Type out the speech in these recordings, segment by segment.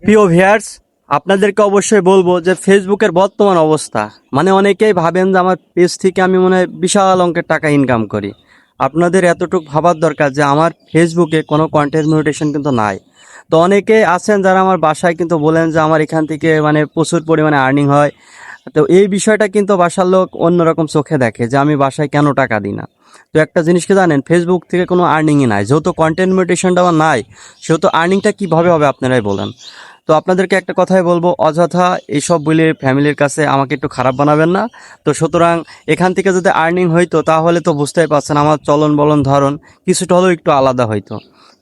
প্রিয় ভিউয়ার্স, আপনাদেরকে অবশ্যই বলবো যে ফেসবুকের বর্তমান অবস্থা, মানে অনেকেই ভাবেন যে আমার পেজ থেকে আমি মনে হয় বিশাল অঙ্কের টাকা ইনকাম করি। আপনাদের এতটুকু ভাবার দরকার যে আমার ফেসবুকে কোনো কন্টেন্ট মনিটাইজেশন কিন্তু নাই। তো অনেকেই আছেন যারা আমার বাসায় কিন্তু বলেন যে আমার এখান থেকে মানে প্রচুর পরিমাণে আর্নিং হয়। তো এই বিষয়টা কিন্তু বাসার লোক অন্যরকম চোখে দেখে যে আমি বাসায় কেন টাকা দিই না। তো একটা জিনিস কি জানেন, ফেসবুক থেকে কোনো আর্নিংই নাই, যেহেতু কন্টেন্ট মনিটাইজেশনটা আমার নাই, সেহেতু আর্নিংটা কীভাবে হবে আপনারাই বলেন। তো আপনাদেরকে একটা কথাই বলবো, অযথা এইসব বলে ফ্যামিলির কাছে আমাকে একটু খারাপ বানাবেন না। তো সুতরাং এখান থেকে যদি আর্নিং হইতো তাহলে তো বুঝতেই পারছেন আমার চলন বলন ধরন কিছুটা হলেও একটু আলাদা হইতো।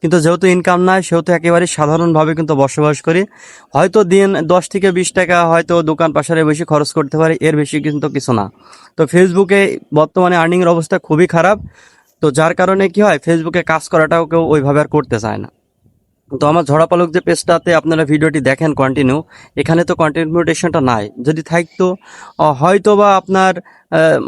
কিন্তু যেহেতু ইনকাম নাই সেহেতু একেবারে সাধারণভাবে কিন্তু বসবাস করি। হয়তো দিন 10 থেকে 20 টাকা হয়তো দোকান পাশারে বেশি খরচ করতে পারি, এর বেশি কিন্তু কিছু না। তো ফেসবুকে বর্তমানে আর্নিংয়ের অবস্থা খুবই খারাপ। তো যার কারণে কি হয়, ফেসবুকে কাজ করাটাও কেউ ওইভাবে আর করতে চায় না। তো আমার ঝড়াপালক যে পেজটাতে আপনারা ভিডিওটি দেখেন কন্টিনিউ, এখানে তো কন্টেন্ট মনিটাইজেশনটা নাই। যদি থাকতো হয়তো বা আপনার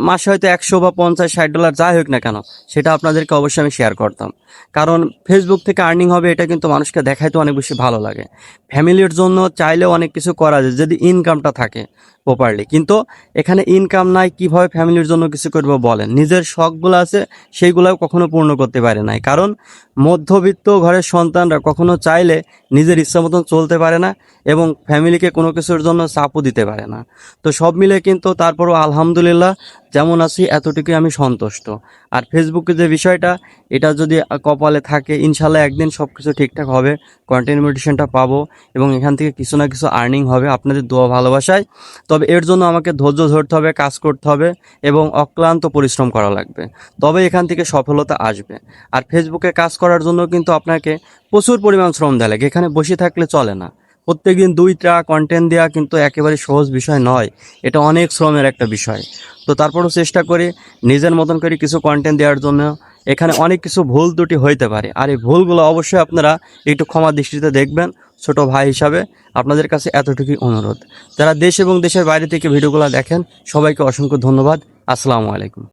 মাসে হয়তো 100 বা 50-60 ডলার যাই হোক না কেন, সেটা আপনাদেরকে অবশ্যই আমি শেয়ার করতাম। কারণ ফেসবুক থেকে আর্নিং হবে এটা কিন্তু মানুষকে দেখাইতে অনেক বেশি ভালো লাগে। ফ্যামিলির জন্য চাইলেও অনেক কিছু করা যায় যদি ইনকামটা থাকে প্রপারলি। কিন্তু এখানে ইনকাম নাই, কিভাবে ফ্যামিলির জন্য কিছু করবো বলেন। নিজের শখগুলো আছে সেইগুলোও কখনো পূর্ণ করতে পারে নাই, কারণ মধ্যবিত্ত ঘরের সন্তানরা কখনো চাইলে নিজের ইচ্ছা মতন চলতে পারে না এবং ফ্যামিলিকে কোনো কিছুর জন্য চাপও দিতে পারে না। তো সব মিলে কিন্তু তারপরও আলহামদুলিল্লাহ যেমন আছি এতটুকুই আমি সন্তুষ্ট। আর ফেসবুকে যে বিষয়টা, এটা যদি কপালে থাকে ইনশাল্লাহ একদিন সব কিছু ঠিকঠাক হবে, কন্টেন্ট মনিটাইজেশনটা পাবো এবং এখান থেকে কিছু না কিছু আর্নিং হবে আপনাদের দোয়া ভালোবাসায়। তবে এর জন্য আমাকে ধৈর্য ধরতে হবে, কাজ করতে হবে এবং অক্লান্ত পরিশ্রম করা লাগবে, তবে এখান থেকে সফলতা আসবে। আর ফেসবুকে কাজ করার জন্য কিন্তু আপনাকে প্রচুর পরিমাণ শ্রম দেওয়া লাগে, এখানে বসে থাকলে চলে না। প্রত্যেকদিন 2টা কন্টেন্ট দেওয়া কিন্তু একেবারে সহজ বিষয় নয়, এটা অনেক শ্রমের একটা বিষয়। তো তারপরও চেষ্টা করি নিজের মতন করে কিছু কন্টেন্ট দেওয়ার জন্য। এখানে অনেক কিছু ভুল ত্রুটি হইতে পারে, আর এই ভুলগুলো অবশ্যই আপনারা একটু ক্ষমা দৃষ্টিতে দেখবেন। ছোট ভাই হিসাবে আপনাদের কাছে এতটুকুই অনুরোধ। যারা দেশ এবং দেশের বাইরে থেকে ভিডিওগুলো দেখেন সবাইকে অসংখ্য ধন্যবাদ। আসসালামু আলাইকুম।